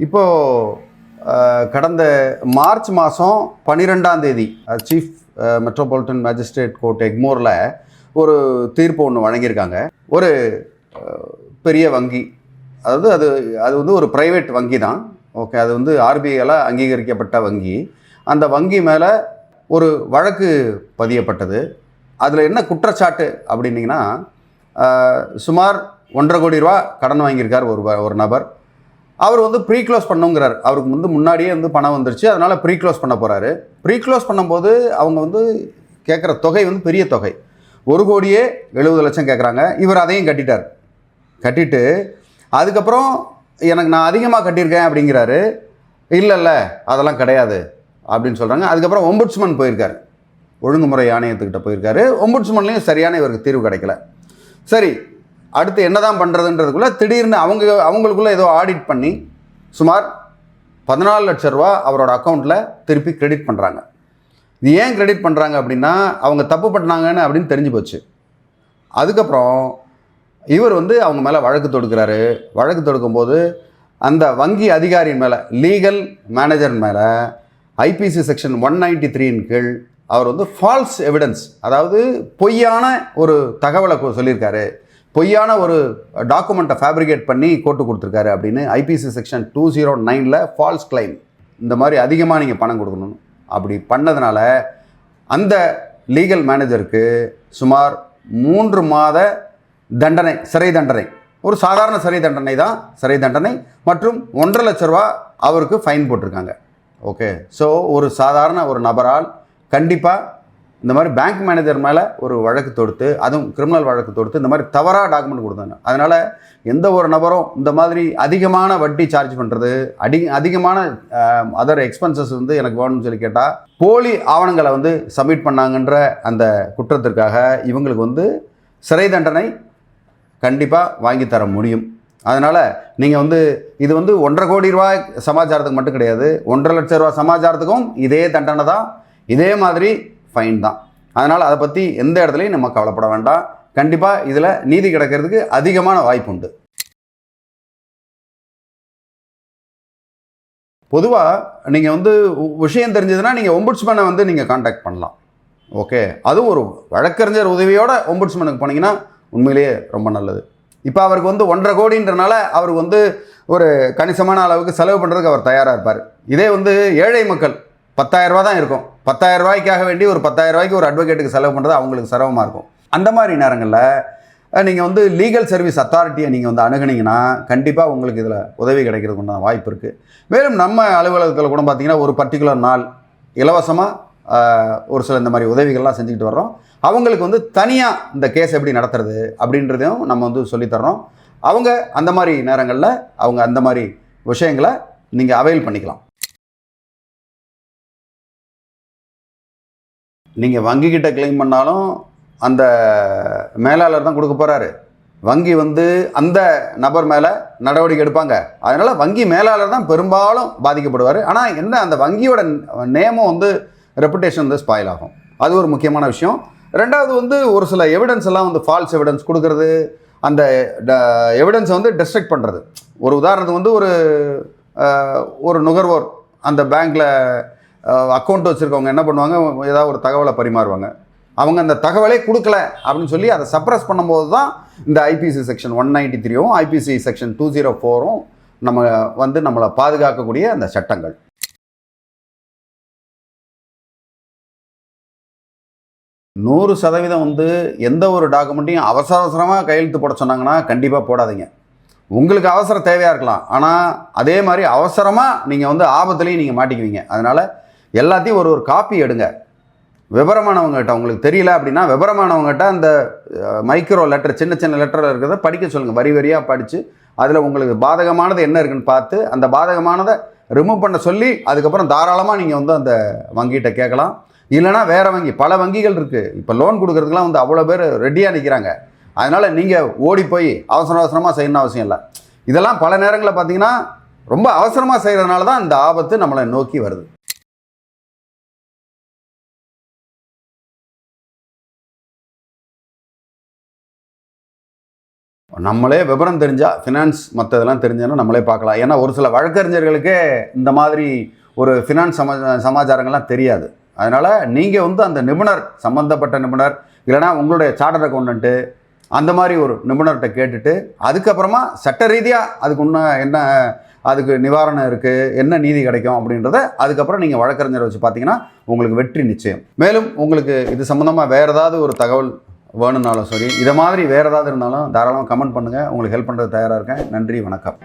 இப்போது கடந்த மார்ச் மாதம் 12ஆம் தேதி சீஃப் மெட்ரோபாலிட்டன் மேஜிஸ்ட்ரேட் கோர்ட் எக்மோரில் ஒரு தீர்ப்பு ஒன்று வழங்கியிருக்காங்க. ஒரு பெரிய வங்கி, அதாவது அது வந்து ஒரு ப்ரைவேட் வங்கி தான். ஓகே, அது வந்து ஆர்பிஐயால் அங்கீகரிக்கப்பட்ட வங்கி. அந்த வங்கி மேலே ஒரு வழக்கு பதியப்பட்டது. அதில் என்ன குற்றச்சாட்டு அப்படின்னிங்கன்னா, சுமார் 1.5 கோடி ரூபா கடன் வாங்கியிருக்கார் ஒரு நபர். அவர் வந்து ப்ரீ க்ளோஸ் பண்ணுங்கிறார். அவருக்கு வந்து முன்னாடியே வந்து பணம் வந்துருச்சு, அதனால் ப்ரீ க்ளோஸ் பண்ண போகிறாரு. ப்ரீ க்ளோஸ் பண்ணும்போது அவங்க வந்து கேட்குற தொகை வந்து பெரிய தொகை, 1,70,00,000 கேட்குறாங்க. இவர் அதையும் கட்டிட்டு அதுக்கப்புறம் நான் அதிகமாக கட்டியிருக்கேன் அப்படிங்கிறாரு. இல்லை அதெல்லாம் கிடையாது அப்படின்னு சொல்கிறாங்க. அதுக்கப்புறம் ஒம்புட்ஸ்மன் போயிருக்கார், ஒழுங்குமுறை ஆணையத்துக்கிட்ட போயிருக்காரு. ஒம்புட்ஸ்மன்லேயும் சரியான இவருக்கு தீர்வு கிடைக்கல. சரி, அடுத்து என்ன தான் பண்ணுறதுன்றதுக்குள்ளே திடீர்னு அவங்களுக்குள்ளே ஏதோ ஆடிட் பண்ணி சுமார் 14 லட்சம் ரூபா அவரோட அக்கௌண்ட்டில் திருப்பி கிரெடிட் பண்ணுறாங்க. இது ஏன் கிரெடிட் பண்ணுறாங்க அப்படின்னா, அவங்க தப்பு பண்ணாங்கன்னு அப்படின்னு தெரிஞ்சு போச்சு. அதுக்கப்புறம் இவர் வந்து அவங்க மேலே வழக்கு தொடுக்கிறாரு. வழக்கு தொடுக்கும்போது அந்த வங்கி அதிகாரியின் மேலே, லீகல் மேனேஜர் மேலே ஐபிசி செக்ஷன் 193 கீழ் அவர் வந்து ஃபால்ஸ் எவிடன்ஸ், அதாவது பொய்யான ஒரு தகவலை சொல்லியிருக்காரு, பொய்யான ஒரு டாக்குமெண்ட்டை ஃபேப்ரிகேட் பண்ணி கோர்ட்டு கொடுத்துருக்காரு அப்படின்னு ஐபிசி செக்ஷன் 209 ஃபால்ஸ் கிளைம், இந்த மாதிரி அதிகமாக நீங்கள் பணம் கொடுக்கணும் அப்படி பண்ணதுனால அந்த லீகல் மேனேஜருக்கு சுமார் 3 மாத தண்டனை, சிறை தண்டனை, ஒரு சாதாரண சிறை தண்டனை தான், சிறை தண்டனை மற்றும் 1.5 லட்ச ரூபா அவருக்கு ஃபைன் போட்டிருக்காங்க. ஓகே, ஸோ ஒரு சாதாரண ஒரு நபரால் கண்டிப்பாக இந்த மாதிரி பேங்க் மேனேஜர் மேலே ஒரு வழக்கு தொடுத்து, அதுவும் கிரிமினல் வழக்கு தொடுத்து இந்த மாதிரி தவறாக டாக்குமெண்ட் கொடுத்தாங்க. அதனால் எந்த ஒரு நபரும் இந்த மாதிரி அதிகமான வட்டி சார்ஜ் பண்ணுறது, அதிகமான அதர் எக்ஸ்பென்சஸ் வந்து எனக்கு வேணும்னு சொல்லி கேட்டால், போலி ஆவணங்களை வந்து சப்மிட் பண்ணாங்கன்ற அந்த குற்றத்திற்காக இவங்களுக்கு வந்து சிறை தண்டனை கண்டிப்பாக வாங்கி தர முடியும். அதனால் நீங்கள் வந்து இது வந்து 1.5 கோடி ரூபாய் சமாச்சாரத்துக்கு மட்டும் கிடையாது, 1.5 லட்ச ரூபா சமாச்சாரத்துக்கும் இதே தண்டனை தான், இதே மாதிரி ஃபைன் தான். அதனால் அதை பற்றி எந்த இடத்துலையும் நம்ம கவலைப்பட வேண்டாம். கண்டிப்பாக இதில் நீதி கிடைக்கிறதுக்கு அதிகமான வாய்ப்பு உண்டு. பொதுவாக நீங்கள் வந்து விஷயம் தெரிஞ்சதுன்னா நீங்கள் ஒம்புட்ஸ்மனை வந்து நீங்கள் காண்டாக்ட் பண்ணலாம். ஓகே, அதுவும் ஒரு வழக்கறிஞர் உதவியோட ஒம்புட்ஸ்மனுக்கு போனீங்கன்னா உண்மையிலேயே ரொம்ப நல்லது. இப்போ அவருக்கு வந்து 1.5 கோடின்றனால அவருக்கு வந்து ஒரு கணிசமான அளவுக்கு செலவு பண்ணுறதுக்கு அவர் தயாராக இருப்பார். இதே வந்து ஏழை மக்கள் 10,000 ரூபா தான் இருக்கும், 10,000 ரூபாய்க்காக வேண்டி ஒரு 10,000 ரூபாய்க்கு ஒரு அட்வொகேட்டுக்கு செலவு பண்ணுறது அவங்களுக்கு சிரமமாக இருக்கும். அந்த மாதிரி நேரங்களில் நீங்கள் வந்து லீகல் சர்வீஸ் அத்தாரிட்டியை நீங்கள் வந்து அணுகுனீங்கன்னா கண்டிப்பாக உங்களுக்கு இதில் உதவி கிடைக்கிறதுக்கு உண்டான வாய்ப்பு இருக்குது. மேலும் நம்ம அலுவலகத்தில் கூட பார்த்திங்கன்னா ஒரு பர்டிகுலர் நாள் இலவசமாக ஒரு சில இந்த மாதிரி உதவிகள்லாம் செஞ்சுக்கிட்டு வர்றோம். அவங்களுக்கு வந்து தனியாக இந்த கேஸ் எப்படி நடத்துறது அப்படின்றதையும் நம்ம வந்து சொல்லித்தர்றோம். அவங்க அந்த மாதிரி நேரங்களில் அவங்க அந்த மாதிரி விஷயங்களை நீங்கள் அவைல் பண்ணிக்கலாம். நீங்கள் வங்கிக்கிட்ட கிளைம் பண்ணாலும் அந்த மேலாளர் தான் கொடுக்க போகிறாரு. வங்கி வந்து அந்த நபர் மேலே நடவடிக்கை எடுப்பாங்க. அதனால் வங்கி மேலாளர் தான் பெரும்பாலும் பாதிக்கப்படுவார். ஆனால் என்ன, அந்த வங்கியோட நேமும் வந்து ரெப்புடேஷன் வந்து ஸ்பாயில் ஆகும். அது ஒரு முக்கியமான விஷயம். ரெண்டாவது வந்து ஒரு சில எவிடன்ஸ் எல்லாம் வந்து ஃபால்ஸ் எவிடன்ஸ் கொடுக்கறது, அந்த எவிடன்ஸை வந்து டிஸ்ட்ரக்ட் பண்ணுறது. ஒரு உதாரணத்துக்கு வந்து ஒரு நுகர்வோர் அந்த பேங்க்கில் அக்கௌண்ட் வச்சுருக்கவங்க என்ன பண்ணுவாங்க, ஏதாவது ஒரு தகவலை பரிமாறுவாங்க. அவங்க அந்த தகவலே கொடுக்கல அப்படின்னு சொல்லி அதை சப்ரஸ் பண்ணும்போது தான் இந்த ஐபிசி செக்ஷன் 193ம் ஐபிசி செக்ஷன் 204ம் நம்ம வந்து நம்மளை பாதுகாக்கக்கூடிய அந்த சட்டங்கள். 100% வந்து எந்த ஒரு டாக்குமெண்ட்டையும் அவசரமாக கையெழுத்து போட சொன்னாங்கன்னா கண்டிப்பாக போடாதீங்க. உங்களுக்கு அவசர தேவையாக இருக்கலாம், ஆனால் அதே மாதிரி அவசரமாக நீங்கள் வந்து ஆபத்துலேயும் நீங்கள் மாட்டிக்குவீங்க. அதனால் எல்லாத்தையும் ஒரு காப்பி எடுங்க. விவரமானவங்ககிட்ட, உங்களுக்கு தெரியல அப்படின்னா விவரமானவங்ககிட்ட அந்த மைக்ரோ லெட்டர், சின்ன சின்ன லெட்டரில் இருக்கிறத படிக்க சொல்லுங்கள். வரி வரியாக படித்து அதில் உங்களுக்கு பாதகமானது என்ன இருக்குன்னு பார்த்து அந்த பாதகமானதை ரிமூவ் பண்ண சொல்லி அதுக்கப்புறம் தாராளமாக நீங்கள் வந்து அந்த வங்கிகிட்ட கேட்கலாம். இல்லைனா வேறு வங்கி, பல வங்கிகள் இருக்குது. இப்போ லோன் கொடுக்குறதுக்குலாம் வந்து அவ்வளோ பேர் ரெடியாக நிற்கிறாங்க. அதனால் நீங்கள் ஓடி போய் அவசரமாக செய்யணும்னு அவசியம் இல்லை. இதெல்லாம் பல நேரங்களில் பார்த்தீங்கன்னா ரொம்ப அவசரமாக செய்கிறதுனால தான் இந்த ஆபத்து நம்மளை நோக்கி வருது. நம்மளே விவரம் தெரிஞ்சால் ஃபினான்ஸ் மற்ற இதெல்லாம் தெரிஞ்சோன்னா நம்மளே பார்க்கலாம். ஏன்னா ஒரு சில வழக்கறிஞர்களுக்கே இந்த மாதிரி ஒரு ஃபினான்ஸ் சமாச்சாரங்கள்லாம் தெரியாது. அதனால் நீங்கள் வந்து அந்த நிபுணர், சம்மந்தப்பட்ட நிபுணர் இல்லைனா உங்களுடைய சார்ட்டர்ட் அக்கௌண்டன்ட்டு அந்த மாதிரி ஒரு நிபுணர்கிட்ட கேட்டுட்டு அதுக்கப்புறமா சட்ட ரீதியாக அதுக்கு என்ன அதுக்கு நிவாரணம் இருக்குது, என்ன நீதி கிடைக்கும் அப்படின்றத அதுக்கப்புறம் நீங்கள் வழக்கறிஞரை வச்சு பார்த்தீங்கன்னா உங்களுக்கு வெற்றி நிச்சயம். மேலும் உங்களுக்கு இது சம்மந்தமாக வேறு ஏதாவது ஒரு தகவல் வேணும்னாலும் சரி, இதை மாதிரி வேறு ஏதாவது இருந்தாலும் தாராளமாக கமெண்ட் பண்ணுங்கள். உங்களுக்கு ஹெல்ப் பண்ணுறது தயாராக இருக்கேன். நன்றி, வணக்கம்.